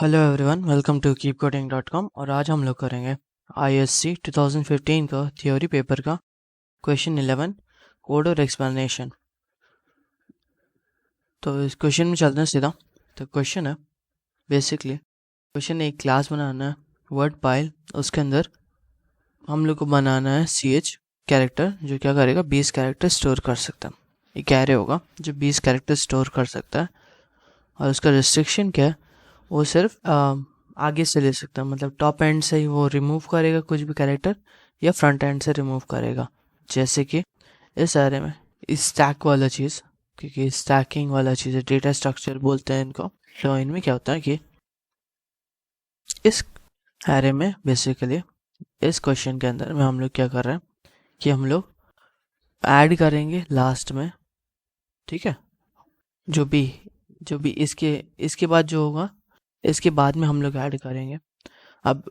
Hello everyone, welcome to keepcoding.com। और आज हम लोग करेंगे ISC 2015 का थ्योरी पेपर का क्वेश्चन 11 कोड और एक्सप्लेनेशन। तो इस क्वेश्चन में चलते हैं सीधा। तो क्वेश्चन है बेसिकली क्वेश्चन एक क्लास बनाना है वर्ड पाइल, उसके अंदर हम लोग को बनाना है CH कैरेक्टर जो क्या करेगा 20 कैरेक्टर स्टोर कर सकता है। एक एरे होगा जो 20 कैरेक्टर स्टोर कर सकता है और उसका रिस्ट्रिक्शन क्या है, वो सिर्फ आगे से ले सकता है, मतलब टॉप एंड से ही वो रिमूव करेगा कुछ भी कैरेक्टर या फ्रंट एंड से रिमूव करेगा। जैसे कि इस एरे में स्टैक वाला चीज़, क्योंकि स्टैकिंग वाला चीज़ है, डेटा स्ट्रक्चर बोलते हैं इनको। तो इनमें क्या होता है कि इस एरे में बेसिकली इस क्वेश्चन के अंदर में हम लोग क्या कर रहे हैं कि हम लोग ऐड करेंगे लास्ट में, ठीक है, जो भी इसके बाद जो होगा इसके बाद में हम लोग ऐड करेंगे। अब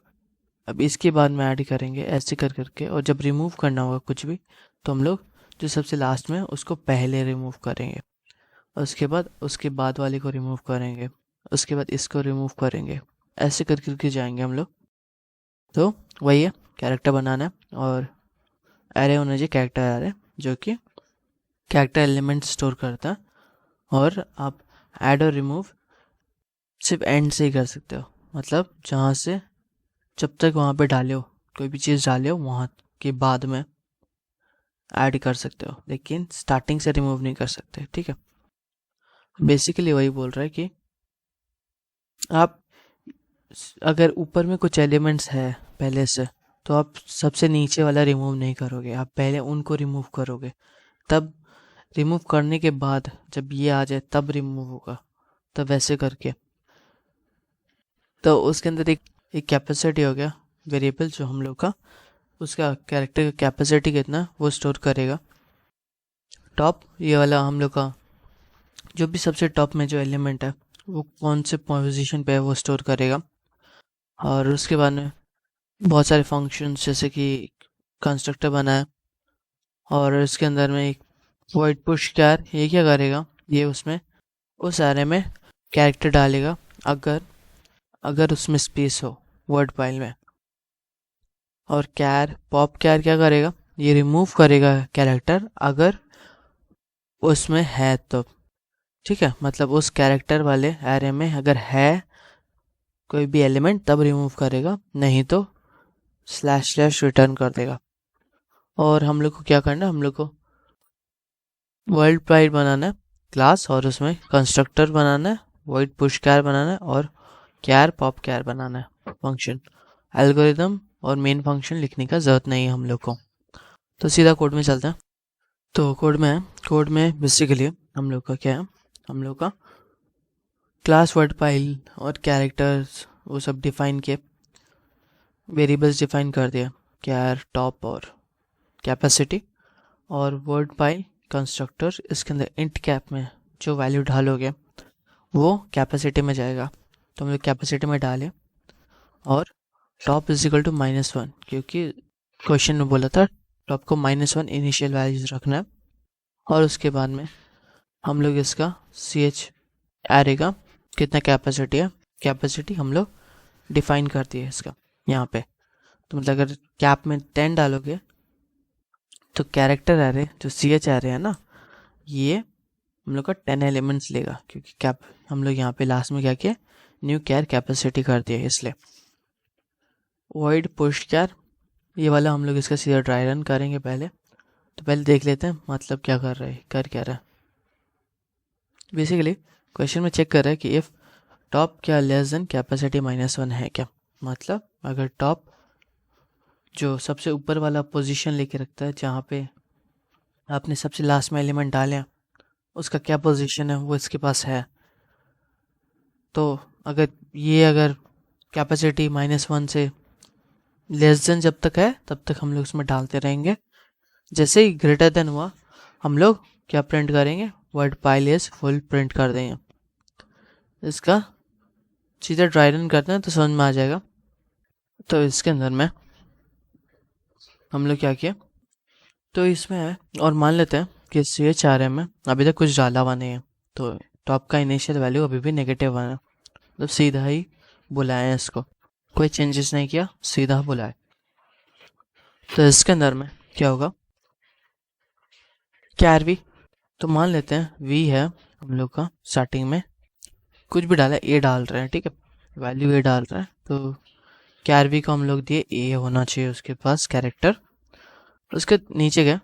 इसके बाद में ऐड करेंगे ऐसे कर करके, और जब रिमूव करना होगा कुछ भी तो हम लोग जो सबसे लास्ट में है, उसको पहले रिमूव करेंगे, उसके बाद वाले को रिमूव करेंगे, उसके बाद इसको रिमूव करेंगे, ऐसे कर करके जाएंगे हम लोग। तो वही है, कैरेक्टर बनाना है और एरे होना चाहिए कैरेक्टर एरे जो कि कैरेक्टर एलिमेंट स्टोर करता है। और आप ऐड और रिमूव सिर्फ एंड से ही कर सकते हो, मतलब जहाँ से जब तक वहाँ पे डाले हो, कोई भी चीज़ डाले हो वहाँ के बाद में ऐड कर सकते हो, लेकिन स्टार्टिंग से रिमूव नहीं कर सकते, ठीक है। बेसिकली वही बोल रहा है कि आप अगर ऊपर में कुछ एलिमेंट्स है पहले से, तो आप सबसे नीचे वाला रिमूव नहीं करोगे, आप पहले उनको रिमूव करोगे, तब रिमूव करने के बाद जब ये आ जाए तब रिमूव होगा, तब वैसे करके। तो उसके अंदर एक कैपेसिटी हो गया वेरिएबल जो हम लोग का, उसका कैरेक्टर का कैपेसिटी कितना वो स्टोर करेगा। टॉप ये वाला हम लोग का जो भी सबसे टॉप में जो एलिमेंट है वो कौन से पोजीशन पे है वो स्टोर करेगा। और उसके बाद में बहुत सारे फंक्शंस जैसे कि कंस्ट्रक्टर बना है, और इसके अंदर में एक वॉइड पुश कैर, ये क्या करेगा, ये उसमें उस एरे में कैरेक्टर डालेगा अगर अगर उसमें स्पेस हो वर्ड फाइल में। और कैर पॉप कैर क्या करेगा, ये रिमूव करेगा कैरेक्टर अगर उसमें है तो, ठीक है, मतलब उस कैरेक्टर वाले एरे में अगर है कोई भी एलिमेंट तब रिमूव करेगा, नहीं तो स्लैश स्लैश रिटर्न कर देगा। और हम लोग को क्या करना है, हम लोग को वर्ल्ड प्राइड बनाना है क्लास, और उसमें कंस्ट्रक्टर बनाना है, वॉइड पुश कैर बनाना है, और कैर पॉप कैर बनाना है फंक्शन। एल्गोरिदम और मेन फंक्शन लिखने का ज़रूरत नहीं है हम लोग को। तो सीधा कोड में चलते हैं। तो कोड में बेसिकली हम लोग का क्या है, हम लोग का क्लास वर्ड फाइल और कैरेक्टर्स वो सब डिफाइन किए, वेरिएबल्स डिफाइन कर दिया, कैर टॉप और कैपेसिटी, और वर्ड फाइल कंस्ट्रक्टर, इसके अंदर इंट कैप में जो वैल्यू डालोगे वो कैपेसिटी में जाएगा, तो हम लोग कैपेसिटी में डालें। और टॉप इज इक्वल टू -1, क्योंकि क्वेश्चन में बोला था टॉप को -1 इनिशियल वैल्यूज रखना है। और उसके बाद में हम लोग इसका CH एरे का कितना कैपेसिटी है, कैपेसिटी हम लोग डिफाइन कर दिए इसका यहाँ पे। तो मतलब अगर कैप में 10 डालोगे तो कैरेक्टर एरे जो CH एरे है ना, ये हम लोग का 10 एलिमेंट्स लेगा, क्योंकि कैप हम लोग यहाँ पे लास्ट में क्या किया, न्यू कैर कैपेसिटी कर दिया, इसलिए वॉइड पुश कैर ये वाला हम लोग इसका सीधा ड्राई रन करेंगे पहले। तो पहले देख लेते हैं मतलब क्या कर रहा है, कर क्या रहा है। बेसिकली क्वेश्चन में चेक कर रहा है कि इफ़ टॉप क्या लेस देन कैपेसिटी -1 है क्या, मतलब अगर टॉप जो सबसे ऊपर वाला पोजीशन लेके रखता है जहाँ पे आपने सबसे लास्ट में एलिमेंट डाले उसका क्या पोजीशन है वो इसके पास है, तो अगर कैपेसिटी -1 से लेस देन जब तक है तब तक हम लोग उसमें डालते रहेंगे। जैसे ही ग्रेटर देन हुआ हम लोग क्या प्रिंट करेंगे, word file is full print कर देंगे। इसका सीधा ड्राई रन करते हैं तो समझ में आ जाएगा। तो इसके अंदर में हम लोग क्या किया, तो इसमें है, और मान लेते हैं कि CH एरे में अभी तक कुछ डाला हुआ नहीं है, तो टॉप का इनिशियल वैल्यू अभी भी नेगेटिव है, मतलब सीधा ही बुलाएं इसको, कोई चेंजेस नहीं किया, सीधा बुलाए। तो इसके अंदर में क्या होगा, कैर वी, तो मान लेते हैं वी है हम लोग का, स्टार्टिंग में कुछ भी डाला, ए डाल रहे हैं, ठीक है, वैल्यू ए डाल रहे हैं, तो कैर वी को हम लोग दिए ए होना चाहिए उसके पास कैरेक्टर। उसके नीचे गए,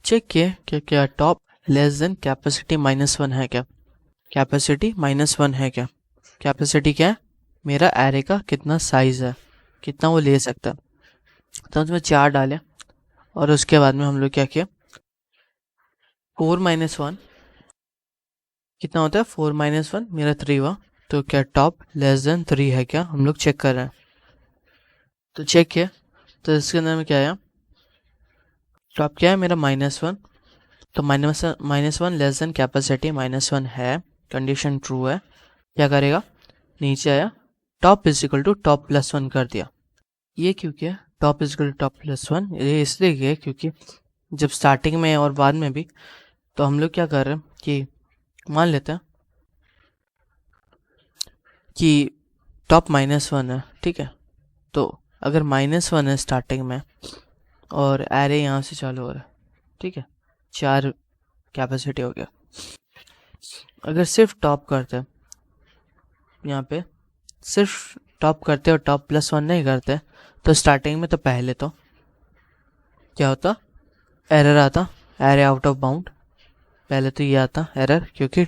चेक किए कि क्या टॉप लेस देन कैपेसिटी -1 है क्या, कैपेसिटी -1 है क्या, कैपेसिटी क्या है, मेरा एरे का कितना साइज है, कितना वो ले सकता है। तो उसमें 4 डाले, और उसके बाद में हम लोग क्या किया, 4 - 1 कितना होता है, 4 - 1 मेरा 3 हुआ, तो क्या टॉप लेस देन 3 है क्या, हम लोग चेक कर रहे हैं। तो चेक किया, तो इसके अंदर में क्या आया, टॉप क्या है मेरा -1, तो -1 लेस देन कैपेसिटी -1 है, कंडीशन ट्रू है, क्या करेगा, नीचे आया top is equal to top +1 कर दिया। ये क्यों किया, top is equal to top +1, ये इसलिए किया क्योंकि जब स्टार्टिंग में और बाद में भी, तो हम लोग क्या कर रहे हैं कि मान लेते हैं कि टॉप -1 है, ठीक है, तो अगर -1 है स्टार्टिंग में और एरे यहाँ से चालू हो रहा है, ठीक है, 4 कैपेसिटी हो गया, अगर सिर्फ टॉप करते हैं यहाँ पे, सिर्फ टॉप करते और टॉप +1 नहीं करते, तो स्टार्टिंग में तो पहले तो क्या होता, एरर आता, एरे आउट ऑफ बाउंड, पहले तो ये आता एरर, क्योंकि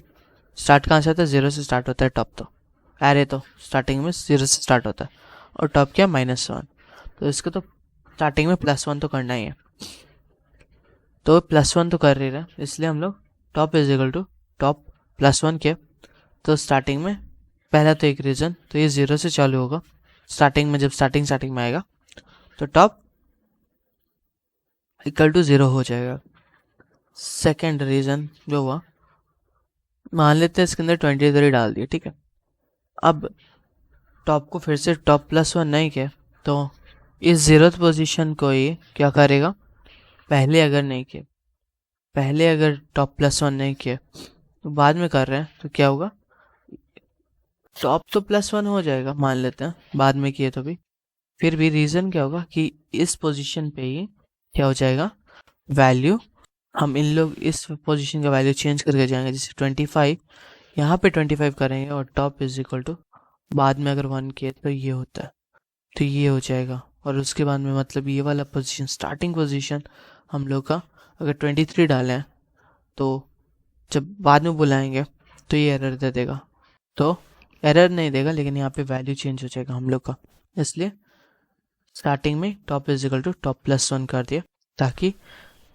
स्टार्ट कहाँ से आता है, 0 से स्टार्ट होता है टॉप, तो एरे तो स्टार्टिंग में 0 से स्टार्ट होता है, और टॉप क्या -1, तो इसको तो स्टार्टिंग में +1 तो करना ही है, तो +1 तो कर रही रहा, इसलिए हम लोग top is equal to top +1 के, तो स्टार्टिंग में पहला तो एक रीजन, तो ये 0 से चालू होगा स्टार्टिंग में, जब स्टार्टिंग में आएगा तो टॉप इक्वल टू 0 हो जाएगा। सेकेंड रीजन जो हुआ, मान लेते हैं इसके अंदर 23 डाल दिए, ठीक है, अब टॉप को फिर से टॉप +1 नहीं किया, तो इस 0th पोजीशन को ये क्या करेगा, पहले अगर नहीं किए, पहले अगर टॉप +1 नहीं किए तो बाद में कर रहे हैं, तो क्या होगा, टॉप तो +1 हो जाएगा मान लेते हैं, बाद में किए तो भी, फिर भी रीज़न क्या होगा कि इस पोजीशन पे ही क्या हो जाएगा, वैल्यू, हम इन लोग इस पोजीशन का वैल्यू चेंज करके जाएंगे, जैसे 25 यहाँ पे 25 करेंगे, और टॉप इज इक्वल टू बाद में अगर 1 किए तो ये होता है, तो ये हो जाएगा, और उसके बाद में मतलब ये वाला पोजीशन, स्टार्टिंग पोजीशन हम लोग का अगर 23 डालें, तो जब बाद में बुलाएंगे तो ये एरर दे देगा, तो एरर नहीं देगा, लेकिन यहाँ पे वैल्यू चेंज हो जाएगा हम लोग का, इसलिए स्टार्टिंग में top is equal to top +1 कर दिया, ताकि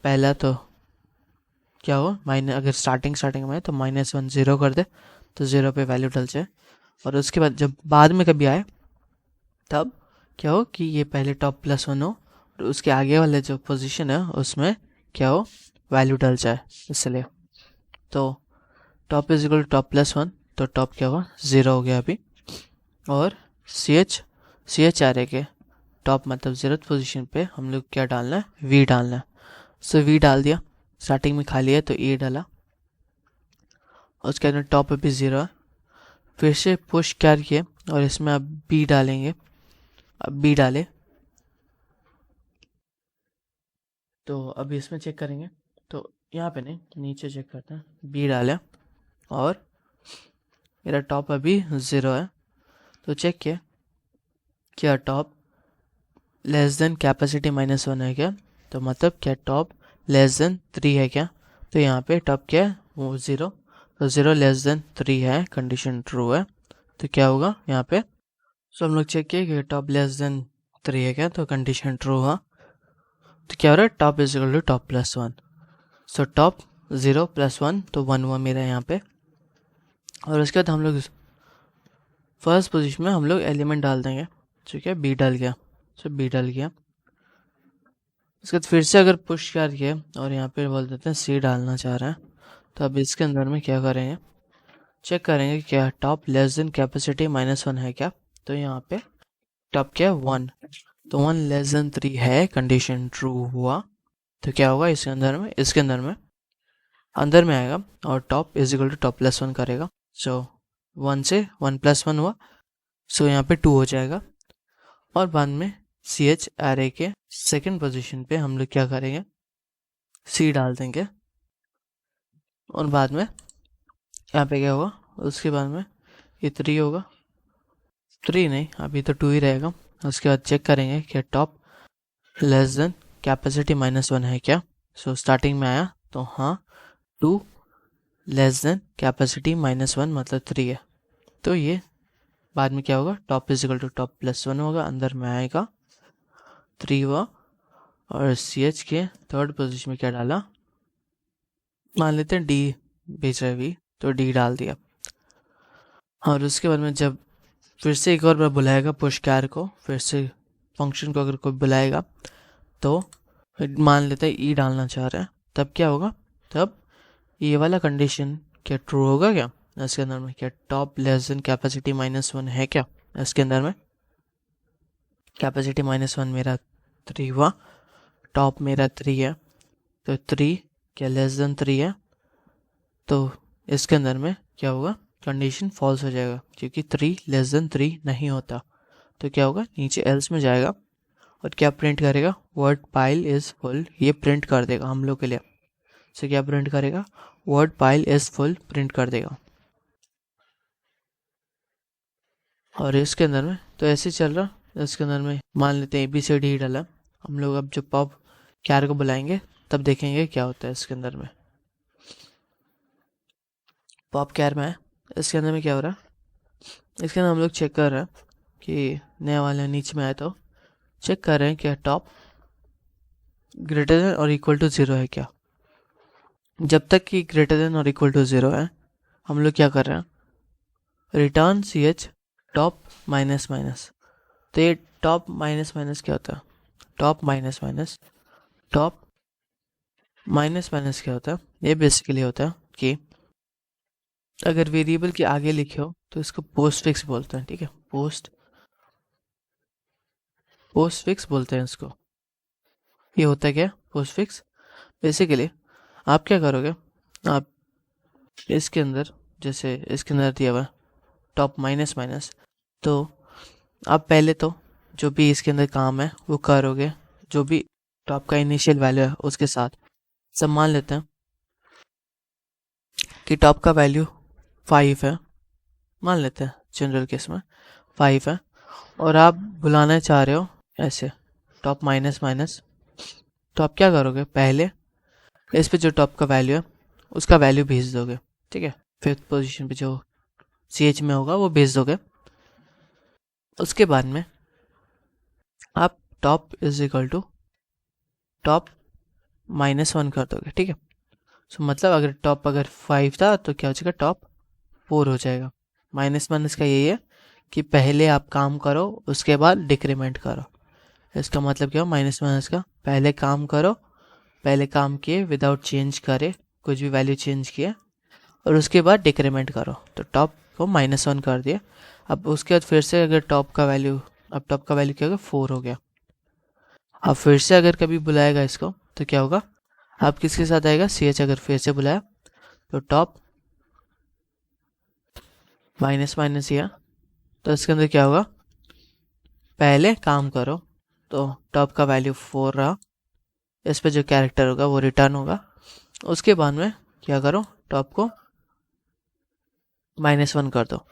पहला तो क्या हो, अगर स्टार्टिंग में तो -1 0 कर दे, तो 0 पे वैल्यू डल जाए, और उसके बाद जब बाद में कभी आए तब क्या हो कि ये पहले टॉप +1 हो, और उसके आगे वाले जो पोजीशन है उसमें क्या हो, वैल्यू डल जाए, इसलिए तो top is equal to top +1, तो टॉप क्या हुआ, 0 हो गया अभी, और सी एच आ रहे के टॉप मतलब 0th पोजीशन पे हम लोग क्या डालना है, वी डालना है, सो वी डाल दिया, स्टार्टिंग में खाली है तो ए डाला, और उसके अंदर टॉप पे भी 0 है, फिर से पुश कैर किए, और इसमें अब बी डालेंगे, अब बी डाले, तो अभी इसमें चेक करेंगे, तो यहाँ पे नहीं, नीचे चेक करते हैं, बी डाला, और मेरा टॉप अभी 0 है, तो चेक किया क्या टॉप लेस देन कैपेसिटी -1 है क्या, तो मतलब क्या टॉप लेस देन 3 है क्या, तो यहाँ पे टॉप क्या है, वो 0, तो 0 लेस देन 3 है, कंडीशन ट्रू है, तो क्या होगा यहाँ पे, सो हम लोग चेक किए कि टॉप लेस देन 3 है क्या, तो कंडीशन ट्रू हुआ, तो क्या हो रहा है, top is equal to top +1, so top 0 +1 तो 1 हुआ मेरा यहाँ पे, और उसके बाद हम लोग फर्स्ट पोजीशन में हम लोग एलिमेंट डाल देंगे, ठीक है, बी डल गया, सो बी डल गया, उसके बाद फिर से अगर पुश करके और यहाँ पे बोल देते हैं सी डालना चाह रहे हैं, तो अब इसके अंदर में क्या करेंगे, चेक करेंगे क्या टॉप लेस देन कैपेसिटी -1 है क्या, तो यहाँ पे टॉप क्या है 1, तो 1 लेस देन 3 है, कंडीशन ट्रू हुआ, तो क्या होगा इसके अंदर में आएगा, और top is equal to top +1 करेगा, सो 1 से 1 + 1 हुआ, सो यहाँ पे 2 हो जाएगा। और बाद में ch एरे के सेकंड पोजीशन पे हम लोग क्या करेंगे, c डाल देंगे। और बाद में यहाँ पे क्या होगा, उसके बाद में ये 3 होगा, 3 नहीं, अभी तो 2 ही रहेगा। उसके बाद चेक करेंगे कि टॉप लेस देन कैपेसिटी -1 है क्या। सो स्टार्टिंग में आया तो हाँ, 2 लेस देन कैपेसिटी -1 मतलब 3 है। तो ये बाद में क्या होगा, टॉप इजिकल टू टॉप +1 होगा, अंदर में आएगा 3 हुआ। और ch के थर्ड पोजीशन में क्या डाला, मान लेते हैं d भेज रहा है v, तो d डाल दिया। और उसके बाद में जब फिर से एक और बार बुलाएगा पुश कैर को, फिर से फंक्शन को अगर कोई बुलाएगा तो मान लेते हैं e डालना चाह रहे हैं, तब क्या होगा, तब ये वाला कंडीशन क्या ट्रू होगा क्या इसके अंदर में, क्या टॉप लेस देन कैपेसिटी -1 है क्या इसके अंदर में। कैपेसिटी -1 मेरा 3 हुआ, टॉप मेरा 3 है, तो 3 क्या लेस देन 3 है, तो इसके अंदर में क्या होगा, कंडीशन फॉल्स हो जाएगा क्योंकि 3 लेस देन 3 नहीं होता। तो क्या होगा, नीचे एल्स में जाएगा और क्या प्रिंट करेगा, वर्ड पाइल इज फुल, ये प्रिंट कर देगा हम लोग के लिए। तो क्या प्रिंट करेगा, word pile is full print कर देगा। और इसके अंदर में तो ऐसे चल रहा, इसके अंदर में मान लेते हैं ABCD ही डाला। हम लोग अब जब पॉप कैर को बुलाएंगे तब देखेंगे क्या होता है इसके अंदर में। पॉप कैर में है, इसके अंदर में क्या हो रहा है, इसके अंदर हम लोग चेक कर रहे हैं कि नया वाला नीचे में आया, तो चेक कर रहे हैं क्या टॉप ग्रेटर देन और इक्वल टू 0 है क्या। जब तक कि ग्रेटर देन और इक्वल टू 0 है, हम लोग क्या कर रहे हैं, रिटर्न ch टॉप माइनस। तो ये टॉप माइनस क्या होता है, टॉप माइनस टॉप माइनस क्या होता है, ये बेसिकली होता है कि अगर वेरिएबल के आगे लिखे हो तो इसको पोस्ट फिक्स बोलते हैं, ठीक है, पोस्ट फिक्स बोलते हैं इसको। ये होता है क्या, पोस्ट फिक्स। बेसिकली आप क्या करोगे, आप इसके अंदर जैसे इसके अंदर दिया हुआ टॉप माइनस, तो आप पहले तो जो भी इसके अंदर काम है वो करोगे, जो भी टॉप का इनिशियल वैल्यू है उसके साथ। सब मान लेते हैं कि टॉप का वैल्यू 5 है, मान लेते हैं जनरल केस में 5 है, और आप बुलाना चाह रहे हो ऐसे टॉप माइनस, तो आप क्या करोगे, पहले इस पे जो टॉप का वैल्यू है उसका वैल्यू भेज दोगे, ठीक है, 5th पोजीशन पे जो ch में होगा वो भेज दोगे। उसके बाद में आप top is equal to top -1 कर दोगे, ठीक है। सो मतलब अगर टॉप अगर 5 था तो क्या हो जाएगा, टॉप 4 हो जाएगा। -1 का यही है कि पहले आप काम करो उसके बाद डिक्रीमेंट करो। इसका मतलब क्या हो, -1 का पहले काम करो, पहले काम किए विदाउट चेंज करे, कुछ भी वैल्यू चेंज किए, और उसके बाद डिक्रीमेंट करो, तो टॉप को -1 कर दिया। अब उसके बाद फिर से अगर टॉप का वैल्यू, अब टॉप का वैल्यू क्या होगा, 4 हो गया। अब फिर से अगर कभी बुलाएगा इसको तो क्या होगा, अब किसके साथ आएगा, ch अगर फिर से बुलाया तो टॉप माइनस या, तो इसके अंदर क्या होगा, पहले काम करो, तो टॉप का वैल्यू 4 रहा, इस पे जो कैरेक्टर होगा वो रिटर्न होगा। उसके बाद में क्या करो, टॉप को -1 कर दो,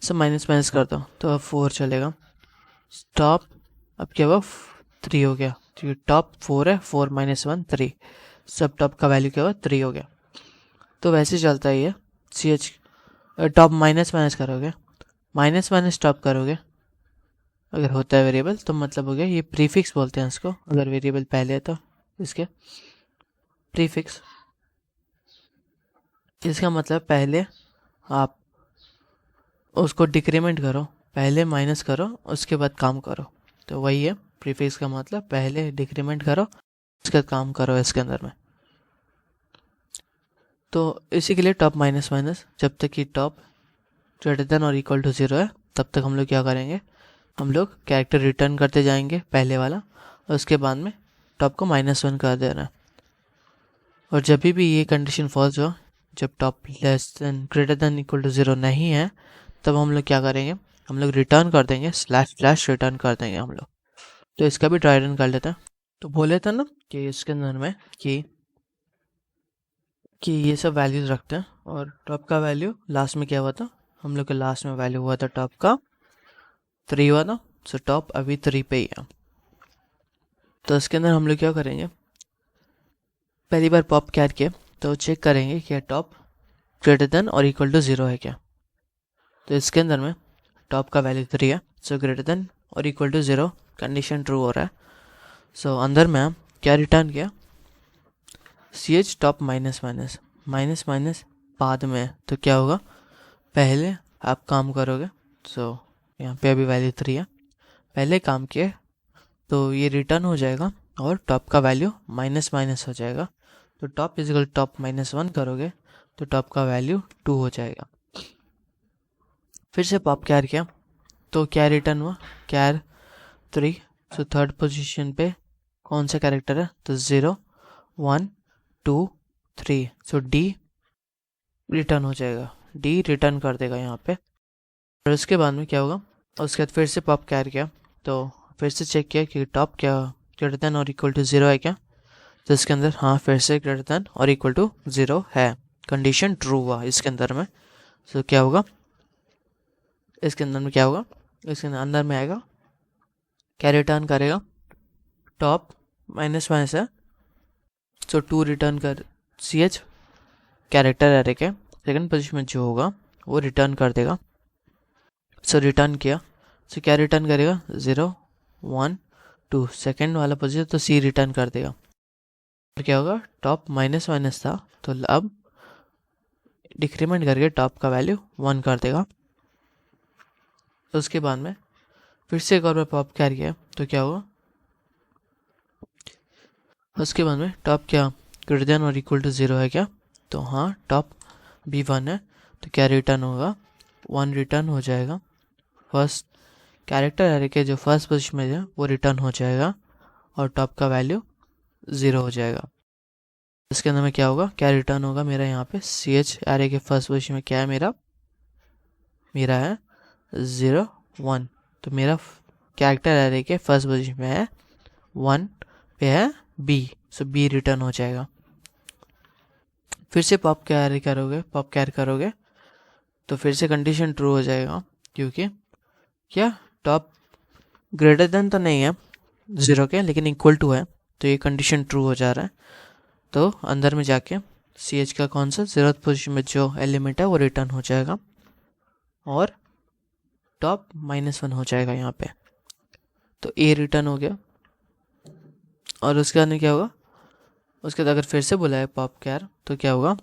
सब माइनस कर दो, तो अब 4 चलेगा। टॉप अब क्या हुआ, 3 हो गया, तो टॉप 4 है, 4 -1 3, सब टॉप का वैल्यू क्या हुआ, 3 हो गया। तो वैसे चलता है ये ch, टॉप माइनस करोगे, माइनस टॉप करोगे अगर होता है वेरिएबल, तो मतलब हो गया, ये प्रीफिक्स बोलते हैं इसको, अगर वेरिएबल पहले है तो इसके प्रीफिक्स। इसका मतलब पहले आप उसको डिक्रीमेंट करो, पहले माइनस करो उसके बाद काम करो, तो वही है प्रीफिक्स का मतलब, पहले डिक्रीमेंट करो उसका काम करो इसके अंदर में। तो इसी के लिए टॉप माइनस, जब तक कि टॉप ग्रेटर देन और इक्वल टू 0 है तब तक हम लोग क्या करेंगे, हम लोग कैरेक्टर रिटर्न करते जाएंगे पहले वाला, और उसके बाद में टॉप को -1 कर देना। और जब भी ये कंडीशन फॉल्स हो, जब top less than greater than equal to 0 नहीं है तब हम लोग क्या करेंगे, हम लोग रिटर्न कर देंगे, स्लैश स्लैश रिटर्न कर देंगे हम लोग। तो इसका भी ट्राई रन कर लेते हैं। तो बोले थे ना कि इसके अंदर में कि ये सब वैल्यूज रखते हैं और टॉप का वैल्यू लास्ट में क्या हुआ था, हम लोग के लास्ट में वैल्यू हुआ था टॉप का 3 हुआ था। सो टॉप अभी 3 पे ही है। तो इसके अंदर हम लोग क्या करेंगे, पहली बार पॉप कैर किया तो चेक करेंगे कि टॉप ग्रेटर देन और इक्वल टू 0 है क्या। तो इसके अंदर में टॉप का वैल्यू 3 है, सो ग्रेटर देन और इक्वल टू 0 कंडीशन ट्रू हो रहा है। सो अंदर में हम क्या रिटर्न किया, CH top minus minus minus minus बाद में, तो क्या होगा पहले आप काम करोगे। सो यहाँ पे अभी वैल्यू 3 है, पहले काम किए तो ये रिटर्न हो जाएगा और टॉप का वैल्यू माइनस माइनस हो जाएगा। तो टॉप इजिकल टॉप -1 करोगे तो टॉप का वैल्यू 2 हो जाएगा। फिर से पॉप कैर किया तो क्या रिटर्न हुआ, कैर 3। सो थर्ड पोजीशन पे कौन सा कैरेक्टर है, तो 0 1 2 3। सो D रिटर्न हो जाएगा, D रिटर्न कर देगा यहाँ पे। और उसके बाद में क्या होगा, उसके बाद फिर से पॉप कैर किया तो फिर से चेक किया कि टॉप क्या ग्रेटर देन और इक्वल टू 0 है क्या। तो इसके अंदर हाँ फिर से ग्रेटर देन और इक्वल टू 0 है, कंडीशन ट्रू हुआ इसके अंदर में। सो क्या होगा, इसके अंदर में क्या होगा, इसके अंदर में आएगा क्या रिटर्न करेगा, टॉप माइनस माइनस है, सो 2 रिटर्न कर CH कैरेक्टर एरे के सेकंड पोजीशन में जो होगा वो रिटर्न कर देगा। सो रिटर्न किया, सो क्या रिटर्न करेगा 0 1 2, सेकेंड वाला पोजीशन तो C रिटर्न कर देगा। और क्या होगा, टॉप माइनस माइनस था तो अब डिक्रीमेंट करके टॉप का वैल्यू 1 कर देगा। तो उसके बाद में फिर से एक और बार पॉप कैर किया तो क्या होगा, उसके बाद में टॉप क्या ग्रेटर देन और इक्वल टू 0 है क्या, तो हाँ टॉप B1 है, तो क्या रिटर्न होगा 1 रिटर्न हो जाएगा। फर्स्ट कैरेक्टर एरे के जो फर्स्ट पोजीशन में है वो रिटर्न हो जाएगा और टॉप का वैल्यू 0 हो जाएगा। इसके अंदर में क्या होगा, क्या रिटर्न होगा मेरा यहाँ पे CH एरे के फर्स्ट पोजीशन में क्या है, मेरा है 0 1, तो मेरा कैरेक्टर एरे के फर्स्ट पोजीशन में है 1 पे है B, सो B रिटर्न हो जाएगा। फिर से पॉप कैर करोगे तो फिर से कंडीशन ट्रू हो जाएगा, क्योंकि क्या टॉप ग्रेटर देन तो नहीं है 0 के लेकिन इक्वल टू है, तो ये कंडीशन ट्रू हो जा रहा है। तो अंदर में जाके CH का कौन सा 0th पोजीशन में जो एलिमेंट है वो रिटर्न हो जाएगा और टॉप -1 हो जाएगा यहाँ पे। तो A रिटर्न हो गया। और उसके बाद में क्या होगा, उसके बाद अगर फिर से बुलाए पॉप कैर तो क्या होगा,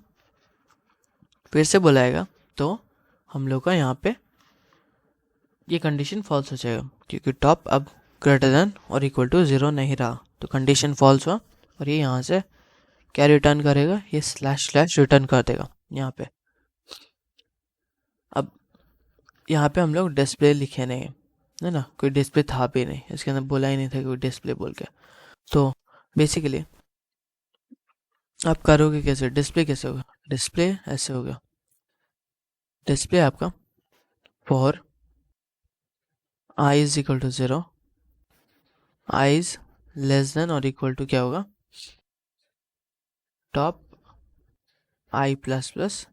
फिर से बुलाएगा तो हम लोग का यहाँ पे ये कंडीशन फॉल्स हो जाएगा, क्योंकि टॉप अब ग्रेटर देन और इक्वल टू 0 नहीं रहा, तो कंडीशन फॉल्स हुआ। और ये यहाँ से क्या रिटर्न करेगा, ये स्लैश स्लैश रिटर्न कर देगा यहाँ पे। अब यहाँ पे हम लोग डिस्प्ले लिखे नहीं है ना, कोई डिस्प्ले था भी नहीं, इसके अंदर बोला ही नहीं था कोई डिस्प्ले बोल के। तो बेसिकली आप करोगे कैसे, डिस्प्ले कैसे होगा, डिस्प्ले ऐसे होगा, डिस्प्ले आपका for I is equal to 0, I is less than और इक्वल टू क्या होगा, टॉप I प्लस प्लस,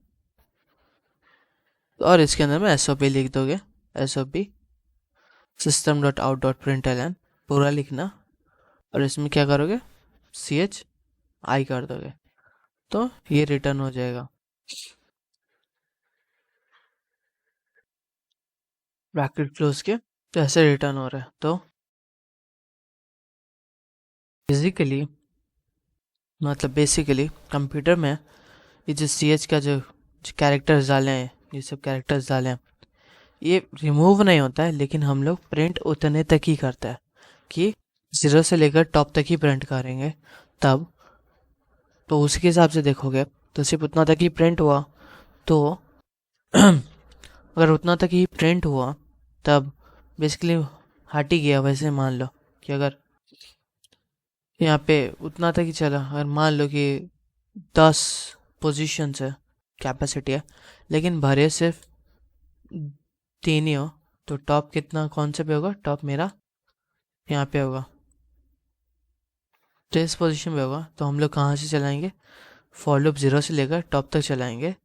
और इसके अंदर में SOP लिख दोगे, SOP system dot out dot println पूरा लिखना, और इसमें क्या करोगे CH I कर दोगे, तो ये रिटर्न हो जाएगा। ब्रैकेट क्लोज के तो ऐसे रिटर्न हो रहा है। तो बेसिकली कंप्यूटर में ये जो CH का जो कैरेक्टर्स डाले हैं, ये सब कैरेक्टर्स डाले हैं, ये रिमूव नहीं होता है, लेकिन हम लोग प्रिंट उतने तक ही करता है कि 0 से लेकर टॉप तक ही प्रिंट करेंगे तब। तो उसके हिसाब से देखोगे तो सिर्फ उतना तक ही प्रिंट हुआ, तो अगर उतना तक ही प्रिंट हुआ तब बेसिकली हट ही गया। वैसे मान लो कि अगर यहाँ पे उतना तक ही चला, अगर मान लो कि 10 पोजीशंस है कैपेसिटी है, लेकिन भरे सिर्फ 3 ही हो, तो टॉप कितना कौन से पे होगा? टॉप मेरा यहाँ पे होगा, तो इस पोजीशन पे होगा। तो हम लोग कहाँ से चलाएंगे? फॉर लूप 0 से लेकर टॉप तक चलाएंगे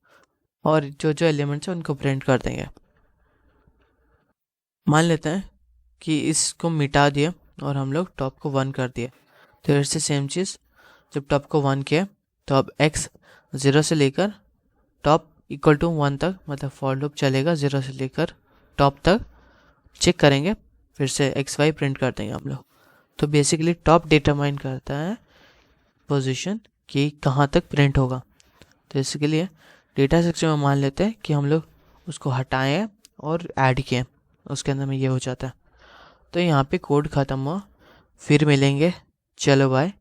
और जो जो एलिमेंट्स है उनको प्रिंट कर देंगे। मान लेते हैं कि इसको मिटा दिए और हम लोग टॉप को 1 कर दिए, तो फिर से सेम चीज़, जब टॉप को 1 किया तो अब x 0 से लेकर टॉप इक्वल टू 1 तक, मतलब फॉर लूप चलेगा 0 से लेकर टॉप तक, चेक करेंगे, फिर से एक्स वाई प्रिंट कर देंगे हम लोग। तो बेसिकली टॉप डिटरमाइन करता है पोजीशन कि कहाँ तक प्रिंट होगा। तो इसके लिए डेटा सेक्शन में मान लेते हैं कि हम लोग उसको हटाएं और ऐड किए, उसके अंदर में ये हो जाता है। तो यहाँ पे कोड ख़त्म हुआ, फिर मिलेंगे, चलो बाय।